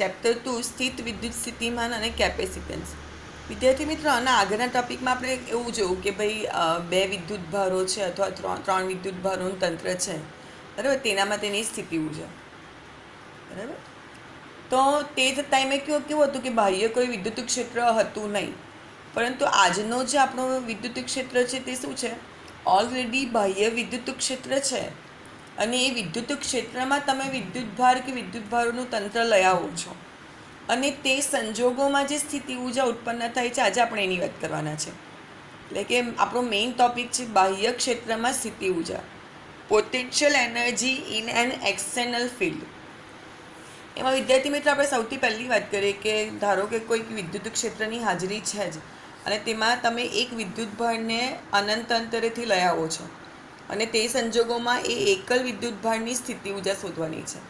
Chapter 2 સ્થિત વિદ્યુત સ્થિતિમાન અને કેપેસિટન્સ. વિદ્યાર્થી મિત્રો, આના આગળના ટોપિકમાં આપણે એવું જોયું કે ભાઈ બે વિદ્યુત ભારો છે અથવા ત્રણ વિદ્યુત ભારોનું તંત્ર છે, બરાબર, તેનામાં તેની સ્થિતિ ઉર્જા, બરાબર. તો તે ટાઈમે કેવું હતું કે બાહ્ય કોઈ વિદ્યુત ક્ષેત્ર હતું નહીં, પરંતુ આજનો જે આપણો વિદ્યુત ક્ષેત્ર છે તે શું છે? ઓલરેડી બાહ્ય વિદ્યુત ક્ષેત્ર છે, અને એ વિદ્યુત ક્ષેત્રમાં તમે વિદ્યુતભાર કે વિદ્યુતભારોનું તંત્ર લઈ આવો છો, અને તે સંજોગોમાં જે સ્થિતિ ઉર્જા ઉત્પન્ન થાય છે, આજે આપણે એની વાત કરવાના છે. એટલે કે આપણો મેઇન ટોપિક છે બાહ્ય ક્ષેત્રમાં સ્થિતિ ઉર્જા, potential energy in an external field. એમાં વિદ્યાર્થી મિત્રો, આપણે સૌથી પહેલી વાત કરીએ કે ધારો કે કોઈક વિદ્યુત ક્ષેત્રની હાજરી છે જ, અને તેમાં તમે એક વિદ્યુતભારને અનંત અંતરેથી લઈ આવો છો, અને તે સંજોગોમાં એ એકલ વિદ્યુતભારની સ્થિતિ ઉર્જા શોધવાની છે,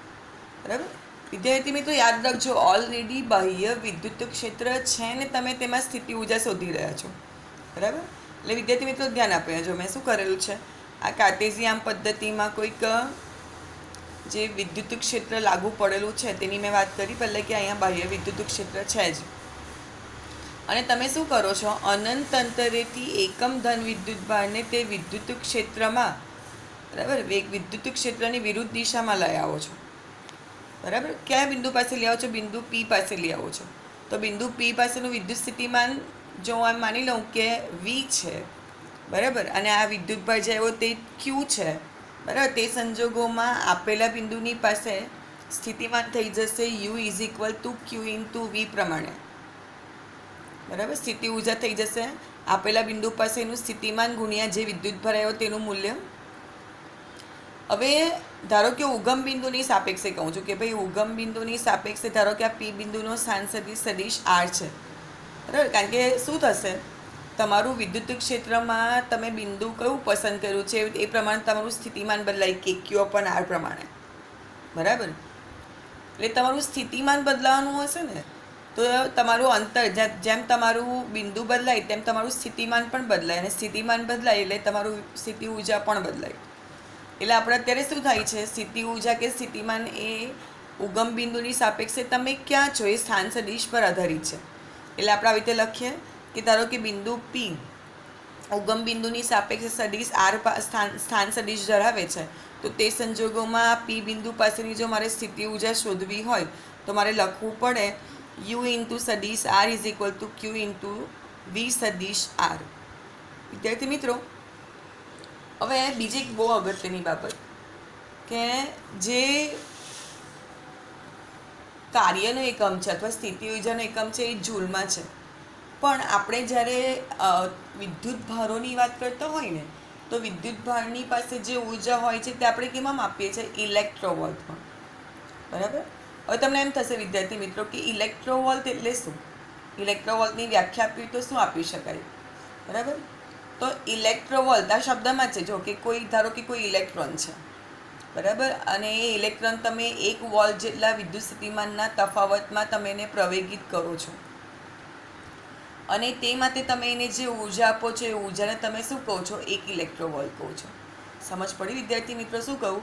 બરાબર. વિદ્યાર્થી મિત્રો, યાદ રાખજો, ઓલરેડી બાહ્ય વિદ્યુત ક્ષેત્ર છે ને તમે તેમાં સ્થિતિ ઉર્જા શોધી રહ્યા છો, બરાબર. એટલે વિદ્યાર્થી મિત્રો ધ્યાન આપે. જો મેં શું કરેલું છે, આ કાર્ટેશિયન પદ્ધતિમાં કોઈક જે વિદ્યુત ક્ષેત્ર લાગુ પડેલું છે તેની મેં વાત કરી પહેલાં કે અહીંયા બાહ્ય વિદ્યુત ક્ષેત્ર છે જ, અને તમે શું કરો છો, અનંત અંતરેથી એકમ ધન વિદ્યુતભારને તે વિદ્યુત ક્ષેત્રમાં, બરાબર, વિદ્યુત ક્ષેત્રની વિરુદ્ધ દિશામાં લઈ આવો છો, બરાબર. કયા બિંદુ પાસે લઈ આવો છો? બિંદુ પી પાસે લઈ આવો છો. તો બિંદુ પી પાસેનું વિદ્યુત સ્થિતિમાન જો હું માની લઉં કે વી છે, બરાબર, અને આ વિદ્યુતભાર જે આવ્યો તે ક્યુ છે, બરાબર. તે સંજોગોમાં આપેલા બિંદુની પાસે સ્થિતિમાન થઈ જશે U is equal to Q into V પ્રમાણે, બરાબર. સ્થિતિ ઉર્જા થઈ જશે આપેલા બિંદુ પાસેનું સ્થિતિમાન ગુણ્યા જે વિદ્યુતભાર આવ્યો તેનું મૂલ્ય. હવે ધારો કે ઉગમ બિંદુની સાપેક્ષે કહું છું કે ભાઈ ઉગમ બિંદુની સાપેક્ષે ધારો કે આ પી બિંદુનો સ્થાન સદિશ આર છે, બરાબર. કારણ કે શું થશે, તમારું વિદ્યુત ક્ષેત્રમાં તમે બિંદુ કયું પસંદ કર્યું છે એ પ્રમાણે તમારું સ્થિતિમાન બદલાય કે ક્યુ અપન આર પ્રમાણે, બરાબર. એટલે તમારું સ્થિતિમાન બદલાવાનું હશે ને, તો તમારું અંતર જેમ તમારું બિંદુ બદલાય તેમ તમારું સ્થિતિમાન પણ બદલાય, અને સ્થિતિમાન બદલાય એટલે તમારું સ્થિતિ ઉર્જા પણ બદલાય. એટલે આપણે અત્યારે શું થાય છે, સ્થિતિ ઉર્જા કે સ્થિતિમાન એ ઉગમ બિંદુની સાપેક્ષે તમે ક્યાં છો એ સ્થાન સદિશ પર આધારિત છે. એટલે આપણે આવી રીતે લખીએ કે ધારો કે બિંદુ પી ઉગમ બિંદુની સાપેક્ષે સદિશ આર સ્થાન સદિશ ધરાવે છે, તો તે સંજોગોમાં પી બિંદુ પાસેની જો મારે સ્થિતિ ઉર્જા શોધવી હોય તો મારે લખવું પડે યુ ઇન્ટુ સદિશ R is equal to Q into V સદિશ આર. વિદ્યાર્થી મિત્રો, હવે બીજી એક બહુ અગત્યની બાબત કે જે કાર્યનો એકમ છે અથવા સ્થિતિ ઉર્જાનો એકમ છે એ જૂલમાં છે, પણ આપણે જ્યારે વિદ્યુત ભારોની વાત કરતા હોય ને તો વિદ્યુત ભારની પાસે જે ઉર્જા હોય છે તે આપણે કેમાં માપીએ છીએ? ઇલેક્ટ્રોવોલ્ટમાં, બરાબર. હવે તમને એમ થશે વિદ્યાર્થી મિત્રો કે ઇલેક્ટ્રોવોલ્ટ એટલે શું? ઇલેક્ટ્રોવોલ્ટની વ્યાખ્યા આપવી તો શું આપી શકાય, બરાબર. તો ઇલેક્ટ્રોવોલ્ટ આ શબ્દમાં છે, જો કે કોઈ ધારો કે કોઈ ઇલેક્ટ્રોન છે, બરાબર, અને એ ઇલેક્ટ્રોન તમે 1 વોલ્ટ જેટલા વિદ્યુત સ્થિતિમાનના તફાવતમાં તમે એને પ્રવેગિત કરો છો, અને તે માટે તમે એને જે ઉર્જા આપો છો એ ઉર્જાને તમે શું કહો છો? 1 ઇલેક્ટ્રોવોલ્ટ કહો છો. સમજ પડી વિદ્યાર્થી મિત્રો શું કહું?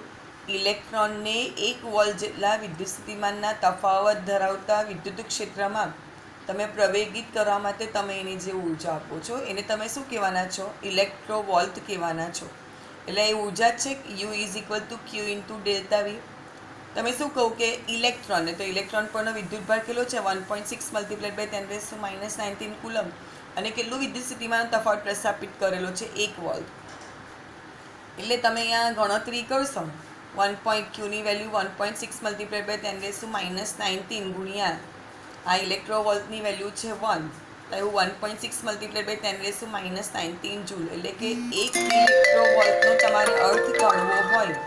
ઇલેક્ટ્રોનને 1 વોલ્ટ જેટલા વિદ્યુત સ્થિતિમાનના તફાવત ધરાવતા વિદ્યુત ક્ષેત્રમાં તમે પ્રવેગિત કરવા માટે તમે એને જે ઉર્જા આપો છો એને તમે શું કહેવાના છો? ઇલેક્ટ્રોવોલ્ટ કહેવાના છો. એટલે એ ઉર્જા છે U is equal to Q into delta V. તમે શું કહું કે ઇલેક્ટ્રોન, તો ઇલેક્ટ્રોન પરનો વિદ્યુતભાર કેટલો છે? 1.6 મલ્ટીપ્લાઇડ બાય 10⁻⁻⁹ કુલમ, અને કેટલું વિદ્યુત સ્થિતિમાન તફાવત પ્રસ્થાપિત કરેલો છે? 1 વોલ્ટ. એટલે તમે અહીંયા ગણતરી કરશો 1.Qની વેલ્યુ 1.6 મલ્ટીપ્લાઇડ બાય 10⁻⁹ ગુણ્યા આ ઇલેક્ટ્રોવોલ્ટની વેલ્યુ છે 1, તો એવું 1.6 મલ્ટીપ્લાઇડ બાય 10⁻⁹ જૂલ. એટલે કે 1 ઇલેક્ટ્રોવોલ્ટનો તમારે અર્થ કાઢવો હોય,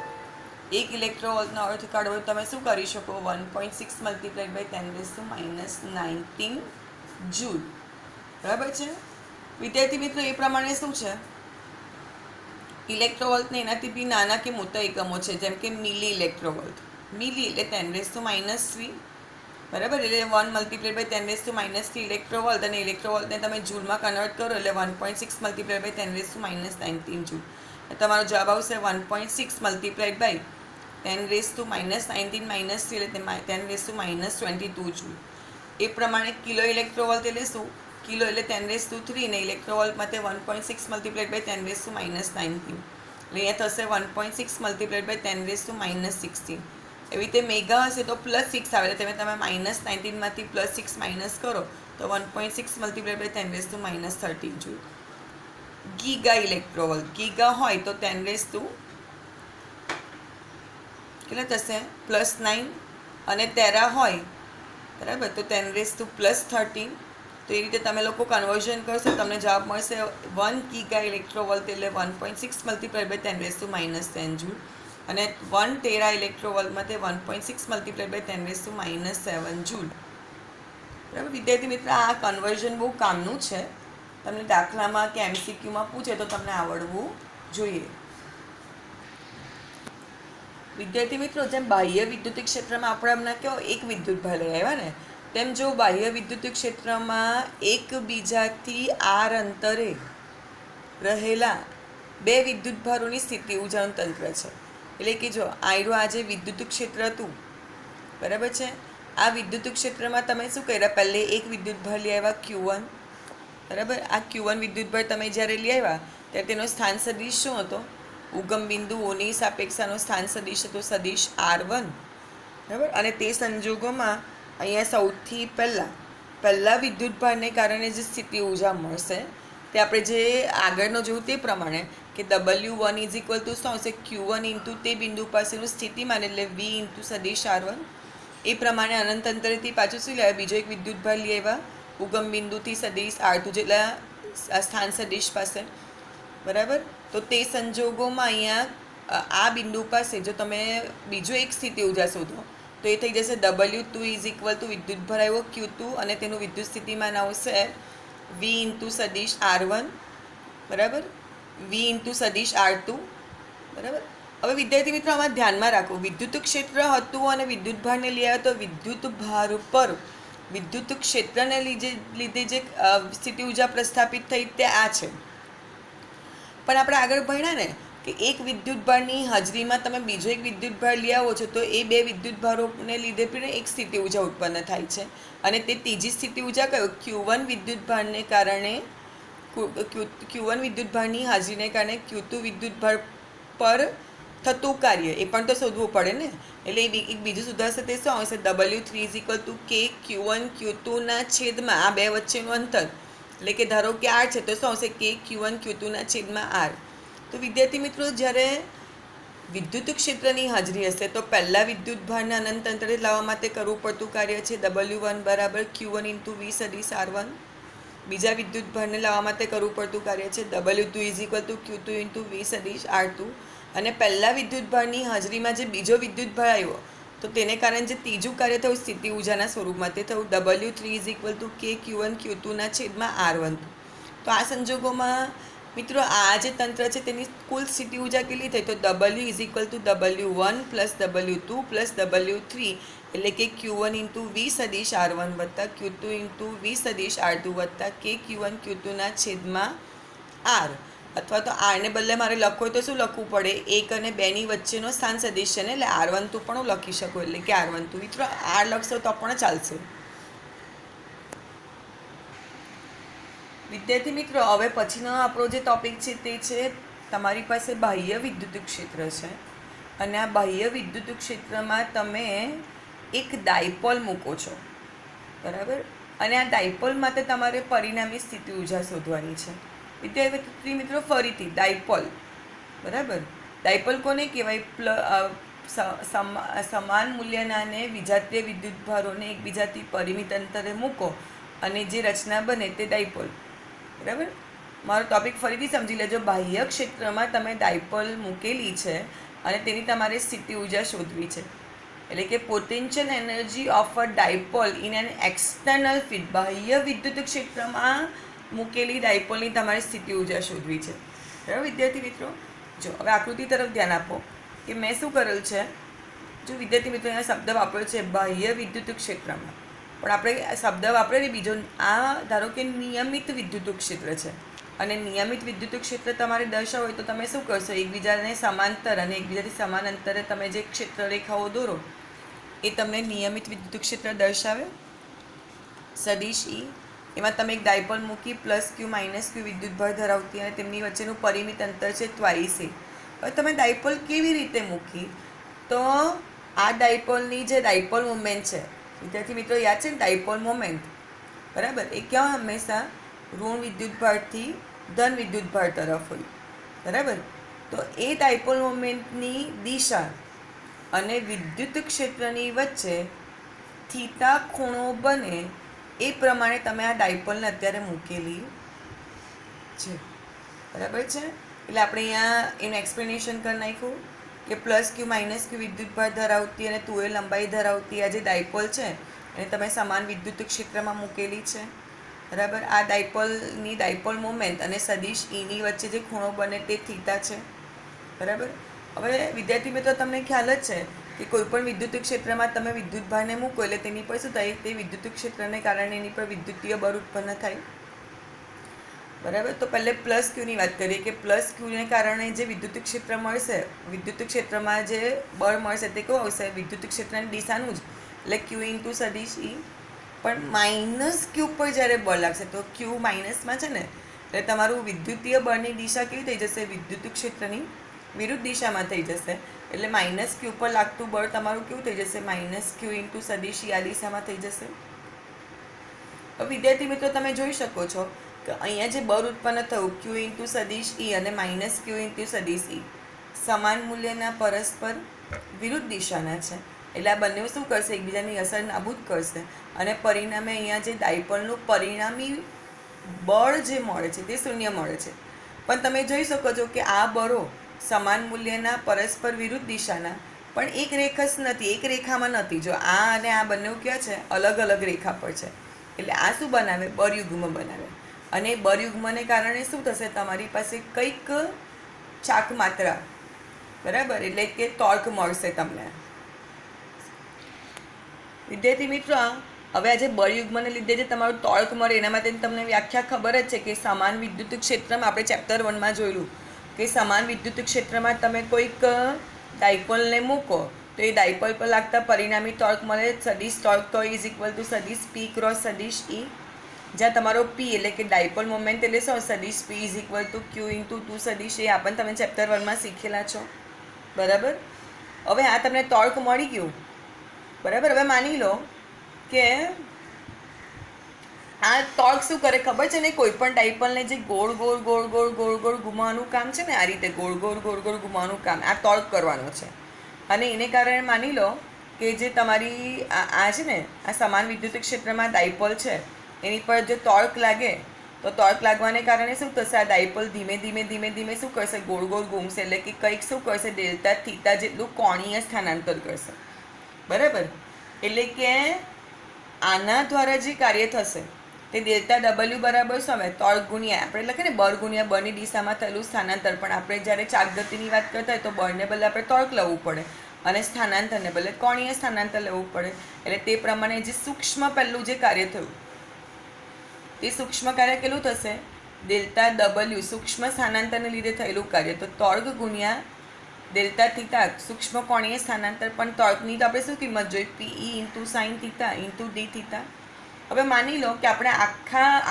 1 ઇલેક્ટ્રોવોલ્ટનો અર્થ કાઢવો હોય તમે શું કરી શકો? 1.6 મલ્ટીપ્લાઇડ બાય 10⁻⁹ જૂલ, બરાબર છે વિદ્યાર્થી મિત્રો. એ પ્રમાણે શું છે, ઇલેક્ટ્રોવોલ્ટને એનાથી બી નાના કે મોટા એકમો છે, જેમ કે મિલી ઇલેક્ટ્રોવોલ્ટ. મિલી એટલે 10⁻3, બરાબર. એટલે 1 મલ્ટીપ્લાઇડ બાય 10⁻3 ઇલેક્ટ્રોવોલ્ટ, અને ઇલેક્ટ્રોવોલ્ટને તમે જૂલમાં કન્વર્ટ કરો એટલે 1.6 મલ્ટીપ્લાઇડ બાય 10⁻⁹ જૂલ. તમારો જવાબ આવશે 1.6 મલ્ટીપ્લાઇડ બાય 10⁻⁻³ એટલે 10⁻22 જૂલ. એ પ્રમાણે કિલો ઇલેક્ટ્રોવોલ્ટ એટલે શું? કિલો એટલે 10⁻³ ને ઇલેક્ટ્રોવોલ્ટ માટે 1.6 મલ્ટીપ્લાઇડ બાય 10⁻⁹ એટલે અહીંયા થશે 1.6 મલ્ટીપ્લાઇડ બાય 10⁻⁻16. એવી રીતે મેગા હશે તો +6 આવે એટલે તમે -19 માંથી +6 માઇનસ કરો તો 1.6 multiplied by 10⁻13 joule. Giga electronvolt, giga હોય તો 10 કેટલા થશે +9 અને ટેરા હોય બરાબર તો 10⁻13. તો એ રીતે તમે લોકો કન્વર્ઝન કરશો તમને જવાબ મળશે 1 ગીગા ઇલેક્ટ્રોવોલ્ટ એટલે 1.6 મલ્ટીપ્લાઇડ બાય 10⁻10 જૂલ અને 1 ટેરા ઇલેક્ટ્રોવોલ્ટ માટે 1.6 મલ્ટીપ્લાઇડ બાય 10⁻7 જૂલ. બરાબર વિદ્યાર્થી મિત્ર, આ કન્વર્ઝન બહુ કામનું છે. તમને દાખલામાં કે MCQમાં પૂછે તો તમને આવડવું જોઈએ. વિદ્યાર્થી મિત્રો, જેમ બાહ્ય વિદ્યુતિક ક્ષેત્રમાં આપણે હમણાં કેવો એક વિદ્યુતભાર લઈ આવ્યા ને, તેમ જો બાહ્ય વિદ્યુતિક ક્ષેત્રમાં એકબીજાથી આર અંતરે રહેલા બે વિદ્યુતભારોની સ્થિતિ ઊર્જાનું તંત્ર છે. એટલે કે જો આયરું આ જે વિદ્યુતિક ક્ષેત્ર હતું બરાબર છે, આ વિદ્યુતિક ક્ષેત્રમાં તમે શું કર્યા, પહેલે એક વિદ્યુતભાર લઈ આવ્યા Q1 બરાબર. આ Q1 વિદ્યુતભાર તમે જ્યારે લઈ આવ્યા ત્યારે તેનો સ્થાન સદિશ શું હતો? ઉગમ બિંદુઓની સાપેક્ષાનો સ્થાન સદિશ હતો સદિશ R1 બરાબર. અને તે સંજોગોમાં અહીંયા સૌથી પહેલાં વિદ્યુતભારને કારણે જે સ્થિતિ ઊર્જા મળશે તે આપણે જે આગળનો જોયું તે પ્રમાણે કે W1 શું હશે? Q1 ઇન્ટુ તે બિંદુ પાસેનું સ્થિતિમાન એટલે V ઇન્ટુ સદિશ R1. એ પ્રમાણે અનંત અંતરેથી પાછું શું લેવા? બીજો એક વિદ્યુતભાર લઈ આવ્યા ઉગમ બિંદુથી સદિશ R2 જેટલા સ્થાન સદિશ પાસે બરાબર. તો તે સંજોગોમાં અહીંયા આ બિંદુ પાસે જો તમે બીજો એક સ્થિતિ ઊર્જા શોધો તો એ થઈ જશે W2 વિદ્યુતભાર આવ્યો Q2 અને તેનું વિદ્યુત સ્થિતિમાન આવશે V ઇન્ટુ સદિશ R1 બરાબર, V ઇન્ટુ સદિશ R2 બરાબર. હવે વિદ્યાર્થી મિત્રો, આમાં ધ્યાનમાં રાખો, વિદ્યુત ક્ષેત્ર હતું અને વિદ્યુતભારને લઈ આવ્યા તો વિદ્યુતભાર પર વિદ્યુત ક્ષેત્રને લીધે જે સ્થિતિ ઊર્જા પ્રસ્થાપિત થઈ તે આ છે. પણ આપણે આગળ ભણ્યા ને કે એક વિદ્યુતભારની હાજરીમાં તમે બીજો એક વિદ્યુતભાર લઈ આવો છો તો એ બે વિદ્યુતભારોને લીધે પણ એક સ્થિતિ ઊર્જા ઉત્પન્ન થાય છે અને તે ત્રીજી સ્થિતિ ઊર્જા કયો? Q1 વિદ્યુતભારને કારણે Q1 વિદ્યુતભારની હાજરીને કારણે Q2 વિદ્યુતભાર પર થતું કાર્ય એ પણ તો શોધવું પડે ને. એટલે એક બીજું સુધારશે તે શું આવશે? W3 K Q1 Q2 ના છેદમાં આ બે વચ્ચેનું અંતર એટલે કે ધારો કે R છે તો શું આવશે? K Q1 Q2 ના છેદમાં R. તો વિદ્યાર્થી મિત્રો, જ્યારે વિદ્યુત ક્ષેત્રની હાજરી હશે તો પહેલાં વિદ્યુતભારને અનંત અંતરે લાવવા માટે કરવું પડતું કાર્ય છે W1 બરાબર Q1 ઇન્ટુ V સદિશ R1. બીજા વિદ્યુતભારને લાવવા માટે કરવું પડતું કાર્ય છે W2 Q2 ઇન્ટુ V સદિશ R2. અને પહેલાં વિદ્યુતભારની હાજરીમાં જે બીજો વિદ્યુતભાર આવ્યો તો તેને કારણે જે ત્રીજું કાર્ય થયું સ્થિતિ ઊર્જાના સ્વરૂપમાં તે થયું W3 K Q1 Q2 ના છેદમાં R1. તો આ સંજોગોમાં મિત્રો આ જે તંત્ર છે તેની કુલ સ્થિતિ ઊર્જા કેટલી થઈ? તો W W1 W2 W3 એટલે કે Q1 ઇન્ટુ V સદિશ R1 વત્તા Q2 ઇન્ટુ V સદિશ R2 વત્તા K Q1 Q2 ના છેદમાં R. અથવા તો આરને બદલે મારે લખવું હોય તો શું લખવું પડે? 1 અને 2ની વચ્ચેનો સ્થાન સદિશ છે ને એટલે R12 પણ હું લખી શકું એટલે કે R12. મિત્રો R લખશો તો પણ ચાલશે. વિદ્યાર્થી મિત્રો, હવે પછીનો આપણો જે ટોપિક છે તે છે તમારી પાસે બાહ્ય વિદ્યુત ક્ષેત્ર છે અને આ બાહ્ય વિદ્યુત ક્ષેત્રમાં તમે એક ડાયપોલ મૂકો છો બરાબર. અને આ ડાયપોલ માટે તમારે પરિણામી સ્થિતિ ઊર્જા શોધવાની છે. વિદ્યાર્થી મિત્રો, ફરીથી ડાયપોલ બરાબર. ડાયપોલ કોને કહેવાય? સમાન મૂલ્યના અને વિજાતીય વિદ્યુતભારોને એકબીજાથી પરિમિત અંતરે મૂકો અને જે રચના બને તે ડાયપોલ બરાબર. મારો ટોપિક ફરીથી સમજી લેજો. બાહ્ય ક્ષેત્રમાં તમે ડાયપોલ મૂકેલી છે અને તેની તમારે સ્થિતિ ઊર્જા શોધવી છે. એટલે કે potential energy of a dipole in an external field. બાહ્ય વિદ્યુત ક્ષેત્રમાં મૂકેલી ડાયપોલની તમારે સ્થિતિ ઊર્જા શોધવી છે બરાબર. વિદ્યાર્થી મિત્રો, જો હવે આકૃતિ તરફ ધ્યાન આપો કે મેં શું કરેલ છે. જો વિદ્યાર્થી મિત્રો, અહીંયા શબ્દ વાપર્યો છે બાહ્ય વિદ્યુત ક્ષેત્રમાં, પણ આપણે શબ્દ વાપરેલી બીજો. આ ધારો કે નિયમિત વિદ્યુત ક્ષેત્ર છે અને નિયમિત વિદ્યુત ક્ષેત્ર તમારે દર્શાવવું હોય તો તમે શું કરશો? એકબીજાને સમાંતર અને એકબીજાથી સમાન અંતરે તમે જે ક્ષેત્ર રેખાઓ દોરો એ તમને નિયમિત વિદ્યુત ક્ષેત્ર દર્શાવે. સદિશ ઈ એમાં તમે એક ડાયપોલ મૂકી પ્લસ ક્યુ માઇનસ ક્યુ વિદ્યુતભાર ધરાવતી અને તેમની વચ્ચેનું પરિમિત અંતર છે ટ્વાઇસ એ. હવે તમે ડાયપોલ કેવી રીતે મૂકી? તો આ ડાયપોલની જે ડાયપોલ મોમેન્ટ છે, વિદ્યાર્થી મિત્રો યાદ છે ને ડાયપોલ મોમેન્ટ, બરાબર, એ ક્યાં હંમેશા ઋણ વિદ્યુતભારથી ધન વિદ્યુતભાર તરફ હોય, બરાબર. તો એ ડાયપોલ મોમેન્ટની દિશા અને વિદ્યુત ક્ષેત્રની વચ્ચે થીટા ખૂણો બને એ પ્રમાણે તમે આ ડાયપોલને અત્યારે મૂકેલી છે, બરાબર છે. એટલે આપણે અહીંયા એનું એક્સપ્લેનેશન કરી નાખ્યું કે પ્લસ ક્યુ માઇનસ ક્યુ વિદ્યુતભાર ધરાવતી અને 2a લંબાઈ ધરાવતી આ જે ડાયપોલ છે એને તમે સમાન વિદ્યુત ક્ષેત્રમાં મૂકેલી છે, બરાબર. આ ડાયપોલની ડાયપોલ મોમેન્ટ અને સદિશ ઈની વચ્ચે જે ખૂણો બને તે થીટા છે, બરાબર. હવે વિદ્યાર્થી મિત્રો તમને ખ્યાલ જ છે કે કોઈપણ વિદ્યુત ક્ષેત્રમાં તમે વિદ્યુતભારને મૂકો એટલે તેની પર શું થાય? તે વિદ્યુત ક્ષેત્રને કારણે એની પર વિદ્યુતીય બળ ઉત્પન્ન થાય, બરાબર. તો પહેલે પ્લસ ક્યુની વાત કરીએ કે પ્લસ ક્યુને કારણે જે વિદ્યુત ક્ષેત્ર મળશે, વિદ્યુત ક્ષેત્રમાં જે બળ મળશે તે કેવું આવશે? વિદ્યુત ક્ષેત્રની દિશાનું જ, એટલે ક્યુ ઇન્ટુ સદિશ ઈ. પણ માઇનસ ક્યુ પર જ્યારે બળ લાગશે તો ક્યુ માઇનસમાં છે ને, એટલે તમારું વિદ્યુતીય બળની દિશા કેવી થઈ જશે? વિદ્યુત ક્ષેત્રની વિરુદ્ધ દિશામાં થઈ જશે. એટલે માઇનસ ક્યુ પર લાગતું બળ તમારું કેવું થઈ જશે? માઇનસ ક્યુ ઇન્ટુ સદિશ ઈ આ દિશામાં થઈ જશે. હવે વિદ્યાર્થી મિત્રો તમે જોઈ શકો છો કે અહીંયા જે બળ ઉત્પન્ન થયું ક્યુ ઇન્ટુ સદિશ ઈ અને માઇનસ ક્યુ ઇન્ટુ સદિશ ઈ સમાન મૂલ્યના પરસ્પર વિરુદ્ધ દિશાના છે. એટલે આ બંને શું કરશે? એકબીજાની અસર નાબૂદ કરશે અને પરિણામે અહીંયા જે ડાયપોલનું પરિણામી બળ જે મળે છે તે શૂન્ય મળે છે. પણ તમે જોઈ શકો છો કે આ બળો સમાન મૂલ્યના પરસ્પર વિરુદ્ધ દિશાના પણ એક રેખા જ નથી, એક રેખામાં નથી. જો આ અને આ બંને ક્યાં છે? અલગ અલગ રેખા પર છે. એટલે આ શું બનાવે? બળયુગ્મ બનાવે. અને બળયુગ્મને કારણે શું થશે? તમારી પાસે કંઈક ચાક માત્રા, બરાબર, એટલે કે ટોર્ક મળશે તમને. વિદ્યાર્થી મિત્રો હવે આજે બળયુગ્મને લીધે જે તમારું ટોર્ક મળે એના માટે તમને વ્યાખ્યા ખબર જ છે કે સમાન વિદ્યુત ક્ષેત્રમાં આપણે ચેપ્ટર 1માં જોયેલું કે સમાન વિદ્યુત ક્ષેત્રમાં તમે કોઈક ડાયપોલને મૂકો તો એ ડાયપોલ પર લાગતા પરિણામી ટોર્ક મળે સદિશ ટોર્ક તો ઇઝ ઇક્વલ ટુ સદિશ પી ક્રોસ સદિશ ઈ, જ્યાં તમારો પી એટલે કે ડાયપોલ મોમેન્ટ એટલે શું? સદિશ પી is equal to Q into 2 સદિશ એ આપણને તમે ચેપ્ટર 1માં શીખેલા છો, બરાબર. હવે આ તમને ટોર્ક મળી ગયું, બરાબર. હવે માની લો કે આ ટોર્ક શું કરે ખબર છે ને? કોઈ પણ ડાયપોલને જે ગોળ ગોળ ગોળ ગોળ ગોળ ગોળ ઘુમાવાનું કામ છે ને, આ રીતે ગોળ ગોળ ગોળ ગોળ ઘુમાવાનું કામ આ ટોર્ક કરવાનું છે. અને એને કારણે માની લો કે જે તમારી આ છે ને, આ સમાન વિદ્યુત ક્ષેત્રમાં ડાયપોલ છે એની પર જો ટોર્ક લાગે તો ટોર્ક લાગવાને કારણે શું થશે? આ ડાયપોલ ધીમે ધીમે ધીમે ધીમે શું કરશે? ગોળ ગોળ ઘૂમશે. એટલે કે કંઈક શું કરશે? ડેલ્ટા થીટા જેટલું કોણીય સ્થાનાંતર કરશે, બરાબર. એટલે કે આના દ્વારા જે કાર્ય થશે તે ડેલ્ટા ડબલ્યુ બરાબર શું આવે? ટોર્ક ગુણ્યા આપણે લખીએ ને બળ ગુણ્યા બળની દિશામાં થયેલું સ્થાનાંતર. પણ આપણે જ્યારે ચાક ગતિની વાત કરતા હોય તો બળને બદલે આપણે ટોર્ક લેવું પડે અને સ્થાનાંતરને બદલે કોણીય સ્થાનાંતર લેવું પડે. એટલે તે પ્રમાણે જે સૂક્ષ્મ પહેલું જે કાર્ય થયું તે સૂક્ષ્મ કાર્ય કેટલું થશે? ડેલ્ટા ડબલ્યુ સૂક્ષ્મ સ્થાનાંતરને લીધે થયેલું કાર્ય. તો ટોર્ક ગુણ્યા ડેલ્ટા થીટા સૂક્ષ્મ કોણીય સ્થાનાંતર. પણ ટોર્કની તો આપણે શું કિંમત જોઈ? PE into sign theta into D theta. હવે માની લો કે આપણે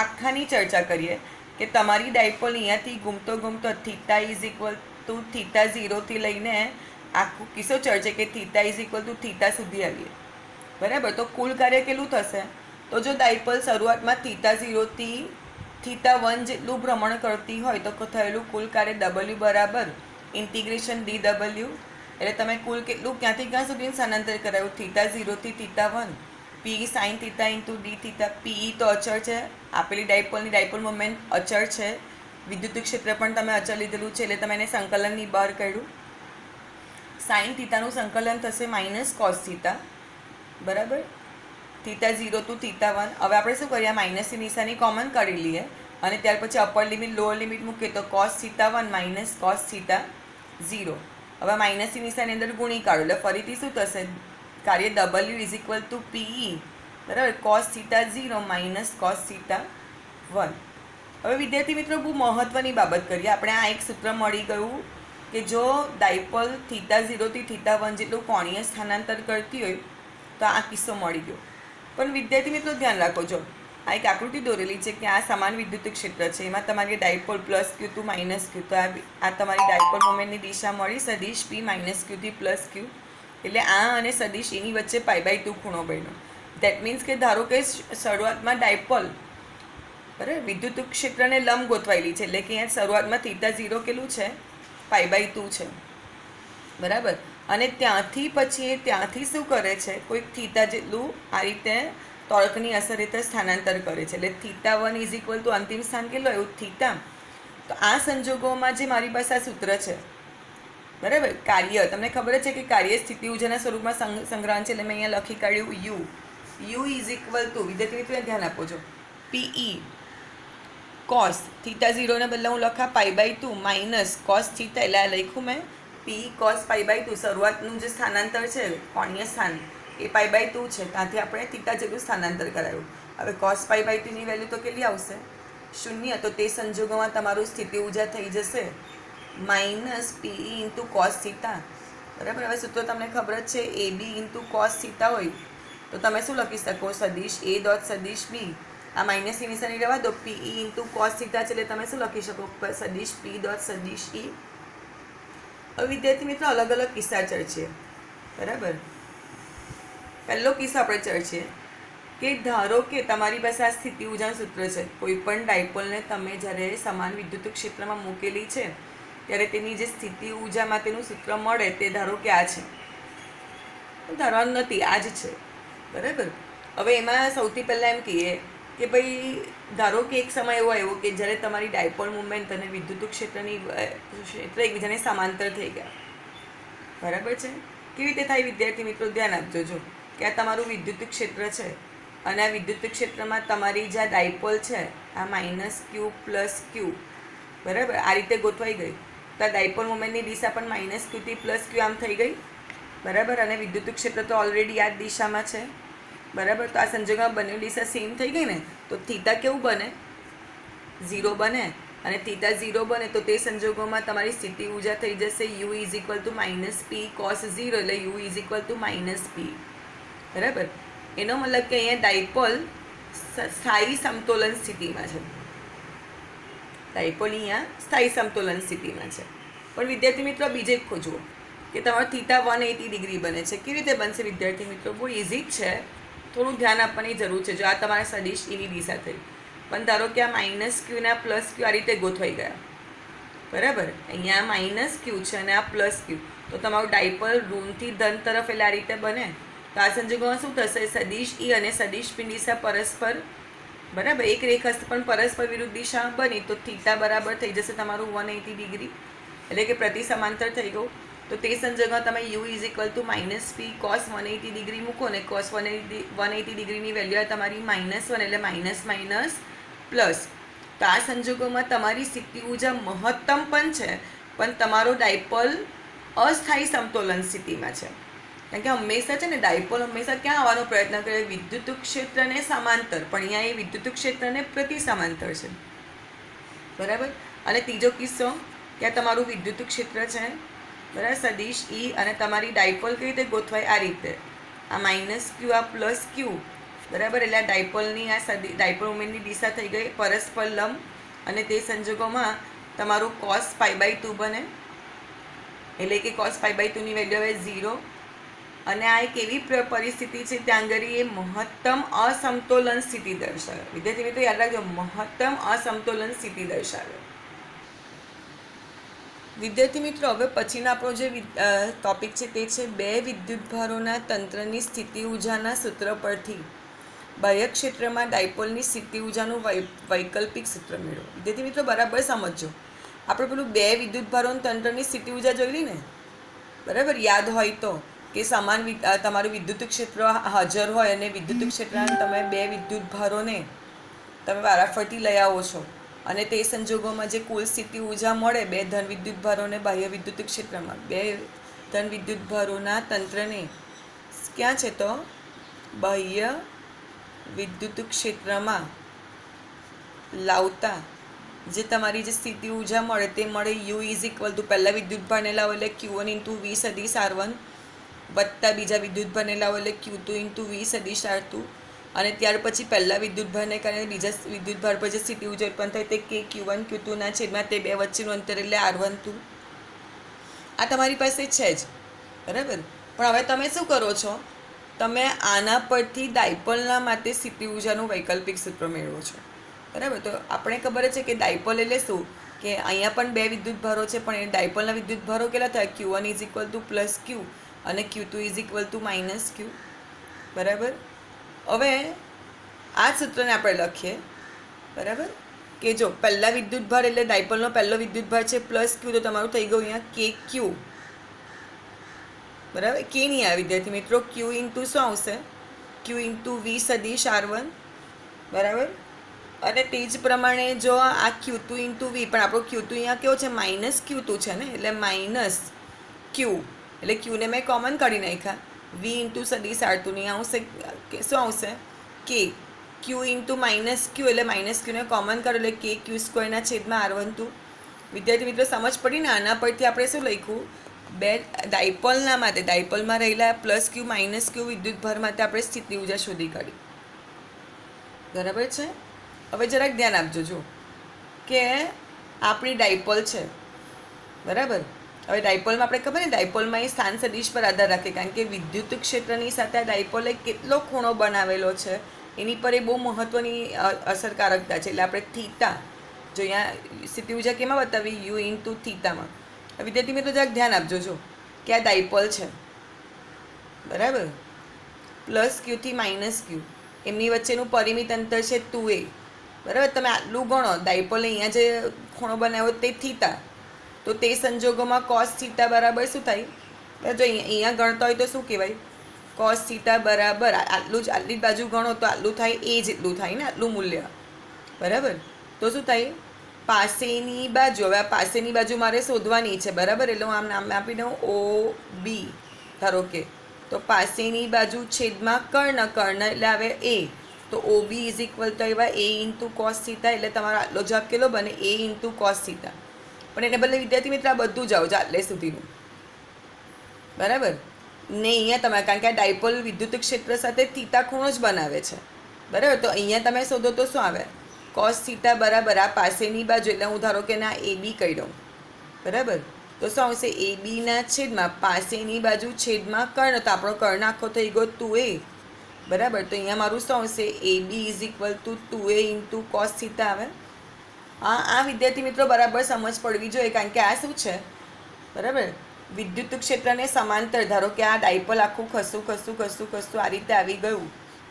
આખાની ચર્ચા કરીએ કે તમારી ડાયપોલ અહીંયાથી ઘૂમતો ઘૂમતો theta is equal to theta 0થી લઈને આખું કિસ્સો ચર્ચે કે theta is equal to theta સુધી આવીએ, બરાબર. તો કુલ કાર્ય કેટલું થશે? તો જો ડાયપોલ શરૂઆતમાં થીટા 0થી થીટા 1 જેટલું ભ્રમણ કરતી હોય તો થયેલું કુલ કાર્ય ડબલ્યુ બરાબર ઇન્ટિગ્રેશન ડી ડબલ્યુ. એટલે તમે કુલ કેટલું ક્યાંથી ક્યાં સુધી સ્થાનાંતર કરાયું? થીટા 0થી theta 1 P sine theta into D theta. PE તો અચળ છે, આપેલી ડાયપોલની ડાયપોલ મોમેન્ટ અચળ છે, વિદ્યુત ક્ષેત્ર પણ તમે અચળ લીધેલું છે એટલે તમે એને સંકલનની બહાર કાઢ્યું. સાઇન થીટાનું સંકલન થશે માઇનસ કોસ થીટા, બરાબર. Theta 0 to theta 1. હવે આપણે શું કરીએ? માઇનસની નિશાની કોમન કાઢી લઈએ અને ત્યાર પછી અપર લિમિટ લોઅર લિમિટ મૂકીએ તો cos theta 1 minus cos theta 0. હવે માઇનસની નિશાની અંદર ગુણી કાઢો એટલે ફરીથી શું થશે? કાર્ય W is equal to PE, બરાબર, cos theta 0 minus cos theta 1. હવે વિદ્યાર્થી મિત્રો બહુ મહત્ત્વની બાબત કરીએ આપણે. આ એક સૂત્ર મળી ગયું કે જો ડાયપોલ θ0 થી θ1 જેટલું કોણીય સ્થાનાંતર કરતી હોય તો આ કિસ્સો મળી ગયો. પણ વિદ્યાર્થી મિત્રો ધ્યાન રાખો, જો આ એક આકૃતિ દોરેલી છે કે આ સમાન વિદ્યુત ક્ષેત્ર છે, એમાં તમારી dipole plus Q two minus Q, તો આ તમારી ડાયપોલ મોમેન્ટની દિશા મળી સદિશ પી માઇનસ ક્યુ થી પ્લસ ક્યુ, એટલે આ અને સદિશ એની વચ્ચે π/2 ખૂણો બન્યો. દેટ મીન્સ કે ધારો કે શરૂઆતમાં ડાયપોલ બરાબર વિદ્યુત ક્ષેત્રને લંબ ગોઠવાયેલી છે, એટલે કે અહીંયા શરૂઆતમાં θ0 કેટલું છે, π/2 છે બરાબર. અને ત્યાંથી શું કરે છે, કોઈક થીટા જેટલું આ રીતે ટોર્કની અસર હેઠળ સ્થાનાંતર કરે છે, એટલે θ1 ઇઝ ઇક્વલ ટુ અંતિમ સ્થાન કેટલું આવ્યું, થીટા. તો આ સંજોગોમાં જે મારી પાસે આ સૂત્ર છે બરાબર, કાર્ય તમને ખબર જ છે કે કાર્ય સ્થિતિ ઉર્જાના સ્વરૂપમાં સંગ્રહણ છે, એટલે મેં અહીંયા લખી કાઢ્યું યુ ઇઝ ઇક્વલ ટુ, વિદ્યાર્થી મિત્રો ધ્યાન આપો છો, પીઈ કોસ θ0 ને બદલે હું લખા π/2 માઇનસ કોસ થીટા, એટલે આ લખ્યું મેં પી કોસ π/2. શરૂઆતનું જે સ્થાનાંતર છે કોણીય સ્થાન એ π/2 છે, ત્યાંથી આપણે થીટા જેટલું સ્થાનાંતર કરાયું. હવે કોસ π/2 ની વેલ્યુ તો કેટલી આવશે, 0. તો તે સંજોગોમાં તમારું સ્થિતિ ઉર્જા થઈ જશે minus PE into cos theta બરાબર. હવે સૂત્રો તમને ખબર જ છે, એ બી ઇન્ટુ કોસ થીટા હોય તો તમે શું લખી શકો, સદિશ એ ડોટ સદિશ બી, આ માઇનસની નિશાની રહેવા દો, પીઈ ઇન્ટુ કોસ થીટા છે, એટલે તમે શું લખી શકો, સદિશ પી ડોટ સદિશ ઈ. હવે વિદ્યાર્થી મિત્રો અલગ અલગ કિસ્સા ચર્ચીએ બરાબર. પહેલો કિસ્સો આપણે ચર્ચીએ કે ધારો કે તમારી પાસે આ સ્થિતિ ઉર્જાનું સૂત્ર છે, કોઈ પણ ડાયપોલને તમે જ્યારે સમાન વિદ્યુત ક્ષેત્રમાં મૂકેલી છે ત્યારે તેની જે સ્થિતિ ઉર્જા માટેનું સૂત્ર મળે તે ધારો કે આ છે, ધારવાનું નથી, આ જ છે બરાબર. હવે એમાં સૌથી પહેલાં એમ કહીએ કે ભાઈ ધારો કે એક સમય એવો આવ્યો કે જ્યારે તમારી ડાયપોલ મુવમેન્ટ અને વિદ્યુત ક્ષેત્ર એકબીજાને સમાંતર થઈ ગયા બરાબર છે. કેવી રીતે થાય વિદ્યાર્થી મિત્રો ધ્યાન આપજો, જો કે આ તમારું વિદ્યુત ક્ષેત્ર છે અને આ વિદ્યુત ક્ષેત્રમાં તમારી જે ડાયપોલ છે આ માઇનસ ક્યુ પ્લસ ક્યુ બરાબર આ રીતે ગોઠવાઈ ગઈ, તો આ ડાયપોલ મુવમેન્ટની દિશા પણ માઇનસ ક્યુથી પ્લસ ક્યુ આમ થઈ ગઈ બરાબર. અને વિદ્યુત ક્ષેત્ર તો ઓલરેડી આ જ દિશામાં છે બરાબર. તો આ સંજોગોમાં બંને દિશા સેમ થઈ ગઈ ને, તો થીટા કેવું બને, 0 બને. અને થીટા 0 બને તો તે સંજોગોમાં તમારી સ્થિતિ ઉર્જા થઈ જશે U is equal to minus P cos 0, એટલે U is equal to minus P બરાબર. એનો મતલબ કે અહીંયા ડાયપોલ સ્થાયી સમતોલન સ્થિતિમાં છે, ડાયપોલ અહીંયા સ્થાયી સમતોલન સ્થિતિમાં છે. પણ વિદ્યાર્થી મિત્રો બીજે જ ખોજવો કે તમારો થીટા 180 ડિગ્રી બને છે. કેવી રીતે બનશે વિદ્યાર્થી મિત્રો, બહુ ઇઝી જ છે, થોડું ધ્યાન આપવાની જરૂર છે. જો આ તમારા સદિશ એની દિશા થઈ, પણ ધારો કે આ માઇનસ ક્યુ ને આ પ્લસ ક્યુ આ રીતે ગોઠવાઈ ગયા બરાબર. અહીંયા માઇનસ ક્યુ છે અને આ પ્લસ ક્યુ, તો તમારું ડાયપોલ ઋણથી ધન તરફ એટલે આ રીતે બને. તો આ સંજોગોમાં શું થશે, સદિશ ઈ અને સદિશ પી દિશા પરસ્પર બરાબર એક રેખા પણ પરસ્પર વિરુદ્ધ દિશા બની, તો થીટા બરાબર થઈ જશે તમારું 180 ડિગ્રી, એટલે કે પ્રતિ સમાંતર થઈ ગયું. તો તે સંજોગોમાં તમે you is equal to minus P cos 180 degree મૂકો ને કોસ 180 ડિગ્રીની વેલ્યુ તમારી -1, એટલે માઇનસ માઇનસ પ્લસ. તો આ સંજોગોમાં તમારી સ્થિતિ ઉર્જા મહત્તમ પણ છે, પણ તમારો ડાયપોલ અસ્થાયી સમતોલન સ્થિતિમાં છે. કારણ કે હંમેશા છે ને ડાયપોલ હંમેશા ક્યાં આવવાનો પ્રયત્ન કરે, વિદ્યુત ક્ષેત્રને સમાંતર, પણ અહીંયા એ વિદ્યુત ક્ષેત્રને પ્રતિ સમાંતર છે બરાબર. અને ત્રીજો કિસ્સો કે આ તમારું વિદ્યુત ક્ષેત્ર છે બરાબર, સદિશ ઈ, અને તમારી ડાયપોલ કઈ રીતે ગોઠવાય, આ રીતે આ માઇનસ ક્યુ આ પ્લસ ક્યુ બરાબર. એટલે આ ડાયપોલની આ ડાયપોલ મોમેન્ટની દિશા થઈ ગઈ પરસ્પર લંબ, અને તે સંજોગોમાં તમારું કોસ π/2 બને, એટલે કે કોસ π/2 ની વેલ્યુ હવે 0. અને આ એક એવી પરિસ્થિતિ છે ત્યાં આગળ એ મહત્તમ અસમતોલન સ્થિતિ દર્શાવે. વિદ્યાર્થી મિત્રો યાદ રાખજો, મહત્તમ અસમતોલન સ્થિતિ દર્શાવે. વિદ્યાર્થી મિત્રો હવે પછીનો આપણો જે ટોપિક છે તે છે બે વિદ્યુતભારોના તંત્રની સ્થિતિ ઉર્જાના સૂત્ર પરથી બાહ્ય ક્ષેત્રમાં ડાયપોલની સ્થિતિ ઉર્જાનું વૈકલ્પિક સૂત્ર મેળવો. વિદ્યાર્થી મિત્રો બરાબર સમજો, આપણે પેલું બે વિદ્યુતભારોના તંત્રની સ્થિતિ ઉર્જા જોઈ ને બરાબર, યાદ હોય તો કે સમાન તમારું વિદ્યુત ક્ષેત્ર હાજર હોય અને વિદ્યુત ક્ષેત્રના તમે બે વિદ્યુતભારોને તમે વારાફરતી લઈ આવો છો, અને તે સંજોગોમાં જે કુલ સ્થિતિ ઉર્જા મળે બે ધન વિદ્યુતભારોને બાહ્ય વિદ્યુત ક્ષેત્રમાં, બે ધન વિદ્યુતભારોના તંત્રને ક્યાં છે તો બાહ્ય વિદ્યુત ક્ષેત્રમાં લાવતા જે તમારી જે સ્થિતિ ઊર્જા મળે તે મળે યુ ઇઝ ઇક્વલ ટુ પહેલાં વિદ્યુતભારને લાવો એટલે ક્યુ વન ઇન્ટુ વી સદીશ આર વન વત્તા બીજા વિદ્યુતભારને લાવો એટલે ક્યુ ટુ ઇન્ટુ વી સદીશ આર ટુ અને ત્યાર પછી પહેલાં વિદ્યુતભારને કારણે બીજા વિદ્યુતભાર પર જે સ્થિતિ ઊર્જા ઉત્પન્ન થાય તે કે ક્યુ વન ક્યુ ટુના છેદમાં તે બે વચ્ચેનું અંતર એટલે આર વન ટુ. આ તમારી પાસે છે જ, બરાબર. પણ હવે તમે શું કરો છો, તમે આના પરથી ડાયપોલના માટે સ્થિતિ ઊર્જાનું વૈકલ્પિક સૂત્ર મેળવો છો, બરાબર. તો આપણે ખબર છે કે ડાયપોલ એટલે શું, કે અહીંયા પણ બે વિદ્યુતભારો છે પણ એ ડાયપોલના વિદ્યુતભારો કેટલા થાય, Q one is equal to plus Q અને Q two is equal to minus Q, બરાબર. હવે આ સૂત્રને આપણે લખીએ, બરાબર, કે જો પહેલાં વિદ્યુતભાર એટલે ડાયપોલનો પહેલો વિદ્યુતભાર છે પ્લસ ક્યુ, તો તમારું થઈ ગયું અહીંયા કે ક્યુ, બરાબર. કે નહીં આવે વિદ્યાર્થી મિત્રો, ક્યુ ઇન્ટુ શું આવશે, ક્યુ ઇન્ટુ વી સદીશ આર વન, બરાબર. અને તે જ પ્રમાણે જો આ ક્યુ ટુ ઇન્ટુ વી, પણ આપણો ક્યુ ટુ અહીંયા કેવો છે, માઇનસ ક્યુ ટુ છે ને, એટલે માઇનસ ક્યુ, એટલે ક્યુને મેં કોમન કાઢી નાખ્યા, વી ઇન્ટુ સદીશ આર ટુ નહીં આવશે, શું આવશે કે ક્યુ ઇન્ટુ માઇનસ ક્યુ, એટલે માઇનસ ક્યુને કોમન કાઢો એટલે કે ક્યુ સ્ક્વેરના છેદમાં આર વન ટુ. વિદ્યાર્થી મિત્રો સમજ પડી ને, આના પરથી આપણે શું લખ્યું, બે ડાયપોલના માટે ડાયપોલમાં રહેલા પ્લસ ક્યુ માઇનસ ક્યુ વિદ્યુતભાર માટે આપણે સ્થિતિ ઊર્જા શોધી કાઢી, બરાબર છે. હવે જરાક ધ્યાન આપજો, જો કે આપણી ડાયપોલ છે, બરાબર. હવે ડાયપોલમાં આપણે ખબર ને, ડાયપોલમાં એ સ્થાન સદિશ પર આધાર રાખે, કારણ કે વિદ્યુત ક્ષેત્રની સાથે આ ડાયપોલે કેટલો ખૂણો બનાવેલો છે એની પર એ બહુ મહત્ત્વની અસરકારકતા છે. એટલે આપણે થીટા, જો અહીંયા સ્થિતિ ઊર્જા કેમાં બતાવી, યુ ઇન્ટુ થીટામાં. વિદ્યાર્થી મિત્રો જરાક ધ્યાન આપજો, જો કે આ ડાયપોલ છે, બરાબર, પ્લસ ક્યુથી માઇનસ ક્યુ, એમની વચ્ચેનું પરિમિત અંતર છે 2a, બરાબર. તમે આટલું ગણો, ડાયપોલે અહીંયા જે ખૂણો બનાવ્યો તે થીટા, તો તે સંજોગોમાં કોસ થીટા બરાબર શું થાય, જો અહીંયા ગણતા હોય તો શું કહેવાય, કોસ થીટા બરાબર આટલું જ, આટલી જ બાજુ ગણો તો આટલું થાય, એ જેટલું થાય ને, આટલું મૂલ્ય, બરાબર. તો શું થાય, પાસેની બાજુ, હવે આ પાસેની બાજુ મારે શોધવાની છે, બરાબર. એટલે હું આમ નામ આપી દઉં ઓ બી, ધારો કે, તો પાસેની બાજુ છેદમાં કર્ણ, કર્ણ એટલે આવે એ, તો ઓ બી ઇઝ ઇક્વલ તો એવા એ ઇન્ટુ કોસ થીટા, એટલે તમારો આટલો જવાબ કેટલો બને, એ ઇન્ટુ કોસ થીટા. પણ એને બદલે વિદ્યાર્થી મિત્ર આ બધું જાઓ આટલે સુધીનું, બરાબર ને. અહીંયા તમે, કારણ કે આ ડાયપોલ વિદ્યુત ક્ષેત્ર સાથે થીટા ખૂણો જ બનાવે છે, બરાબર. તો અહીંયા તમે શોધો તો શું આવે, કોસ થીટા બરાબર આ પાસેની બાજુ, એટલે હું ધારો કે ના એ બી કહી દઉં, બરાબર. તો શું આવશે, એ બીના છેદમાં પાસેની બાજુ છેદમાં કર્ણ, તો આપણો કર્ણ આખો થઈ ગયો 2a, બરાબર. તો અહીંયા મારું શું આવશે, A B is equal to 2a into cos theta આવે. આ વિદ્યાર્થી મિત્રો બરાબર સમજ પડવી જોઈએ, કારણ કે આ શું છે, બરાબર, વિદ્યુત ક્ષેત્રને સમાંતર, ધારો કે આ ડાયપોલ આખું ખસું ખસું ખસું ખસું આ રીતે આવી ગયું,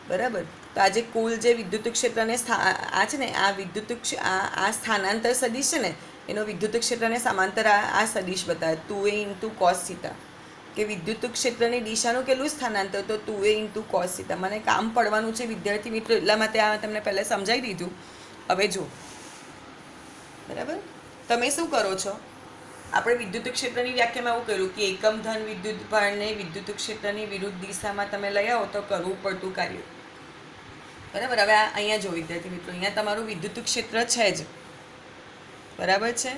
બરાબર. તો આજે કુલ જે વિદ્યુત ક્ષેત્રને આ છે ને, આ વિદ્યુત આ સ્થાનાંતર સદિશ છે ને, એનો વિદ્યુત ક્ષેત્રને સમાંતર આ સદિશ બતાવે 2a ઇન્ટુ કોસ થીટા, કે વિદ્યુત ક્ષેત્રની દિશાનું કેટલું સ્થાનાંતર, તો 2a ઇન્ટુ કોસ થીટા. મને કામ પડવાનું છે વિદ્યાર્થી મિત્રો, એટલા માટે આ તમને પહેલાં સમજાવી દીધું. હવે જો, બરાબર, તમે શું કરો છો, આપણે વિદ્યુત ક્ષેત્રની વ્યાખ્યામાં એવું કહ્યું કે એકમ ધન વિદ્યુત ભારને વિદ્યુત ક્ષેત્રની વિરુદ્ધ દિશામાં તમે લઈ આવો તો કરવું પડતું કાર્ય, બરાબર. હવે અહીંયા જો વિદ્યાર્થી મિત્રો, અહીંયા તમારું વિદ્યુત ક્ષેત્ર છે જ, બરાબર છે.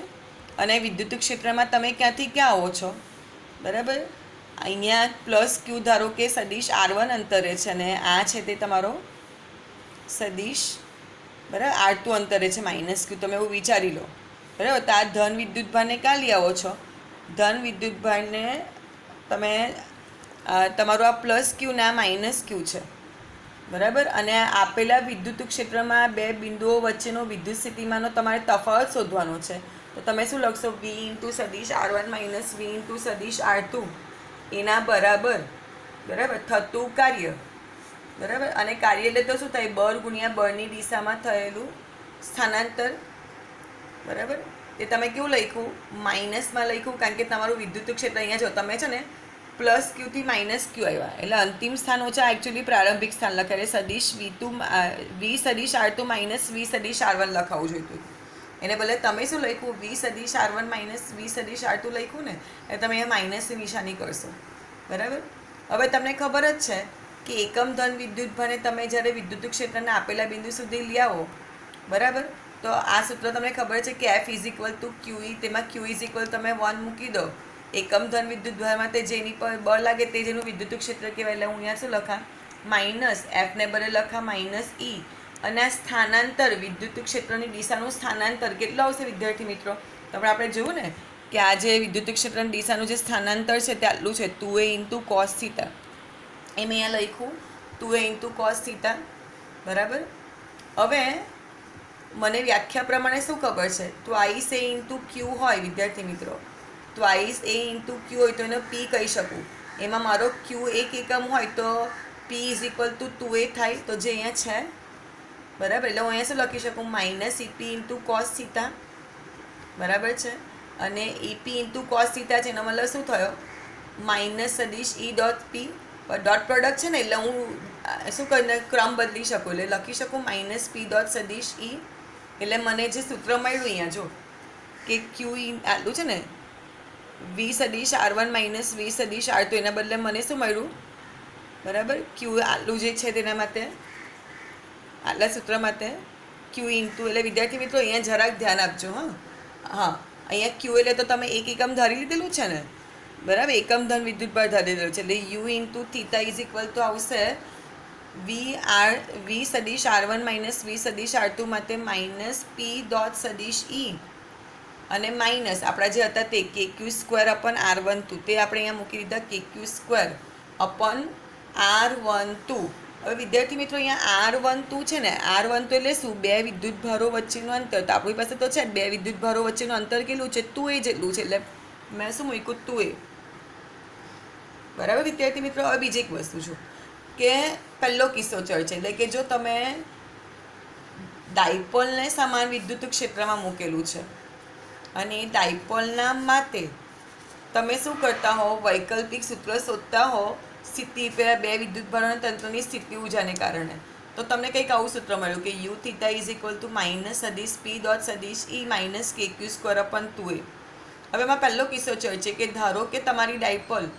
અને વિદ્યુત ક્ષેત્રમાં તમે ક્યાંથી ક્યાં આવો છો, બરાબર. અહીંયા પ્લસ ક્યુ ધારો કે સદિશ R1 અંતરે છે, અને આ છે તે તમારો સદિશ, બરાબર, R2 અંતરે છે માઇનસ ક્યુ, તમે એવું વિચારી લો, બરાબર. તો આ ધન વિદ્યુતભારને ક્યાં લઈ આવો છો, ધન વિદ્યુતભારને તમે તમારું આ પ્લસ ક્યુ ને આ માઇનસ ક્યુ છે, બરાબર. અને આપેલા વિદ્યુત ક્ષેત્રમાં બે બિંદુઓ વચ્ચેનો વિદ્યુત સ્થિતિમાનનો તમારે તફાવત શોધવાનો છે. તો તમે શું લખશો, વી ઇન્ટુ સદિશ R1 માઇનસ વી ઇન્ટુ સદિશ R2 એના બરાબર, બરાબર, થતું કાર્ય, બરાબર. અને કાર્ય એટલે તો શું થાય, બળ ગુણ્યા બળની દિશામાં થયેલું સ્થાનાંતર, બરાબર. તે તમે કેવું લખ્યું, માઇનસમાં લખ્યું, કારણ કે તમારું વિદ્યુત ક્ષેત્ર અહીંયા જો તમે છે ને પ્લસ ક્યુથી માઇનસ ક્યુ આવ્યા, એટલે અંતિમ સ્થાન ઓછા એકચ્યુઅલી પ્રારંભિક સ્થાન લખાય, સદિશ વી સદિશ R2 માઇનસ વી સદિશ R1 લખાવું જોઈતું. એને બદલે તમે શું લખ્યું, વી સદિશ R1 માઇનસ વી સદિશ R2 લખ્યું ને, એટલે તમે અહીંયા માઇનસની નિશાની કરશો, બરાબર. હવે તમને ખબર જ છે કે એકમ ધન વિદ્યુતભારને તમે જ્યારે વિદ્યુત ક્ષેત્રના આપેલા બિંદુ સુધી લઈ આવો, બરાબર, તો આ સૂત્ર તમને ખબર છે કે એફ ઇઝ ઇક્વલ ટુ ક્યુ ઈ, તેમાં ક્યુ ઇઝ ઇક્વલ તમે 1 મૂકી દો, એકમ ધન વિદ્યુત ભાર માટે જેની પર બળ લાગે તે જેનું વિદ્યુત ક્ષેત્ર કહેવાય. એટલે હું અહીંયા શું લખા, માઇનસ એફને બદલે લખા માઇનસ ઈ, અને આ સ્થાનાંતર વિદ્યુત ક્ષેત્રની દિશાનું સ્થાનાંતર કેટલું આવશે વિદ્યાર્થી મિત્રો? તો આપણે જોયું ને કે આ જે વિદ્યુત ક્ષેત્રની દિશાનું જે સ્થાનાંતર છે તે આટલું છે 2a ઇન્ટુ કોસ થીટા. એ મેં અહીંયા લખ્યું 2a ઇન્ટુ કોસ થીટા, બરાબર. હવે મને વ્યાખ્યા પ્રમાણે શું ખબર છે, ટ્વાઇસ એ ઇન્ટુ ક્યુ હોય વિદ્યાર્થી મિત્રો, ટ્વાઇસ એ ઇન્ટુ ક્યુ હોય તો એને પી કહી શકું. એમાં મારો ક્યુ એક એકમ હોય તો પી ઇઝ ઇક્વલ ટુ 2a થાય, તો જે અહીંયા છે, બરાબર. એટલે હું અહીંયા શું લખી શકું, minus EP into cos theta, બરાબર છે. અને ઈપી ઇન્ટુ કોસ થીટા છે એનો મતલબ શું થયો, માઇનસ સદીશ ઈ ડોટ પી, ડોટ પ્રોડક્ટ છે ને એટલે હું શું કરીને ક્રમ બદલી શકું, એટલે લખી શકું માઇનસ પી ડોટ સદીશ ઈ. એટલે મને જે સૂત્ર મળ્યું અહીંયા જો કે ક્યુ ઈ આટલું છે ને વી સદીશ R1 માઇનસ વી સદીશ R2, એના બદલે મને શું મળ્યું, બરાબર, ક્યુ આટલું જે છે તેના માટે, આટલા સૂત્ર માટે ક્યુ ઇન્ટુ, એટલે વિદ્યાર્થી મિત્રો અહીંયા જરાક ધ્યાન આપજો. હા, અહીંયા ક્યુ એટલે તો તમે એક એકમ ધારી લીધેલું છે ને, બરાબર, એકમ ધન વિદ્યુત ભાર ધારી લીધેલું છે. એટલે you into theta is equal તો આવશે વી સદીશ R1 માઇનસ વી સદીશ R2 માટે માઇનસ પી ડોટ સદીશ ઈ, અને માઇનસ આપણા જે હતા તે કે ક્યુ સ્ક્વેર અપન R12, તે આપણે અહીંયા મૂકી દીધા કે ક્યુ સ્ક્વેર અપન R12. હવે વિદ્યાર્થી મિત્રો અહીંયા R12 છે ને, R12 એટલે શું, બે વિદ્યુત ભારો વચ્ચેનું અંતર. તો આપણી પાસે તો છે બે વિદ્યુત ભારો વચ્ચેનું અંતર કેટલું છે, 2a જેટલું છે, એટલે મેં શું મૂક્યું 2a, બરાબર વિદ્યાર્થી મિત્રો. હવે બીજી એક વસ્તુ છું કે પહેલો કિસ્સો ચર્ચે, એટલે કે જો તમે ડાયપોલને સમાન વિદ્યુત ક્ષેત્રમાં મૂકેલું છે અને એ ડાયપોલના માટે તમે શું કરતા હો, વૈકલ્પિક સૂત્ર શોધતા હો સ્થિતિ પેલા બે વિદ્યુત ભારોના તંત્રની સ્થિતિ ઊર્જાને કારણે, તો તમને કંઈક આવું સૂત્ર મળ્યું કે you theta is equal to minus સદીશ પી ડોટ સદીશ ઈ માઇનસ કે ક્યુ સ્ક્વેર અપન 2a. હવે એમાં પહેલો કિસ્સો ચર્ચે કે ધારો કે તમારી ડાયપોલ,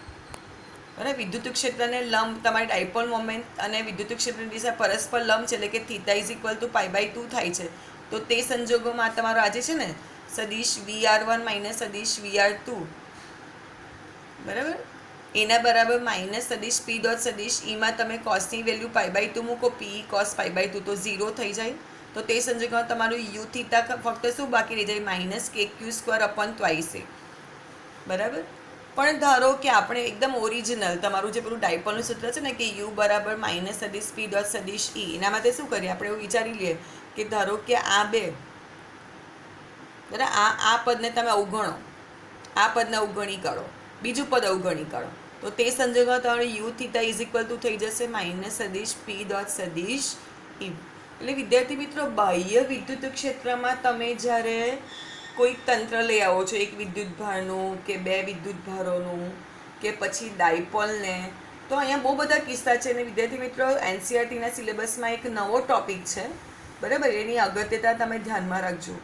બરાબર, વિદ્યુત ક્ષેત્રને લંબ, તમારી ડાયપોલ મોમેન્ટ અને વિદ્યુત ક્ષેત્રની દિશા પરસ્પર લંબ છે, એટલે કે થીટા ઇઝ ઇક્વલ ટુ π/2 થાય છે. તો તે સંજોગોમાં તમારો આજે છે ને સદીશ VR1 માઇનસ સદીશ VR2, બરાબર, એના બરાબર માઇનસ સદીશ પી ડોટ સદીશ ઈમાં તમે કોસની વેલ્યુ π/2 મૂકો, પી કોસ π/2 તો 0 થઈ જાય. તો તે સંજોગોમાં તમારું યુ થીટા ફક્ત શું બાકી રહી જાય, માઇનસ કે ક્યુ સ્ક્વેર અપન ટ્વાઇસ એ, બરાબર. પણ ધારો કે આપણે એકદમ ઓરિજિનલ તમારું જે પેલું ડાયપોલનું સૂત્ર છે ને કે યુ બરાબર માઇનસ સદીશ પી ડોટ સદીશ ઈ, એના માટે શું કરીએ આપણે એવું વિચારી લઈએ કે ધારો કે આ બે, બરાબર, આ પદને તમે અવગણો, આ પદને અવગણી કાઢો, બીજું પદ અવગણી કાઢો, તો તે સંજોગોમાં તમારું you theta is equal two થઈ જશે માઇનસ સદીશ પી ડોટ સદીશ ઈ. એટલે વિદ્યાર્થી મિત્રો બાહ્ય વિદ્યુત ક્ષેત્રમાં તમે જ્યારે કોઈક તંત્ર લઈ આવો છો, એક વિદ્યુત ભારનું કે બે વિદ્યુત ભારોનું કે પછી ડાયપોલને, તો અહીંયા બહુ બધા કિસ્સા છે. અને વિદ્યાર્થી મિત્રો એનસીઆરટીના સિલેબસમાં એક નવો ટોપિક છે, બરાબર, એની અગત્યતા તમે ધ્યાનમાં રાખજો.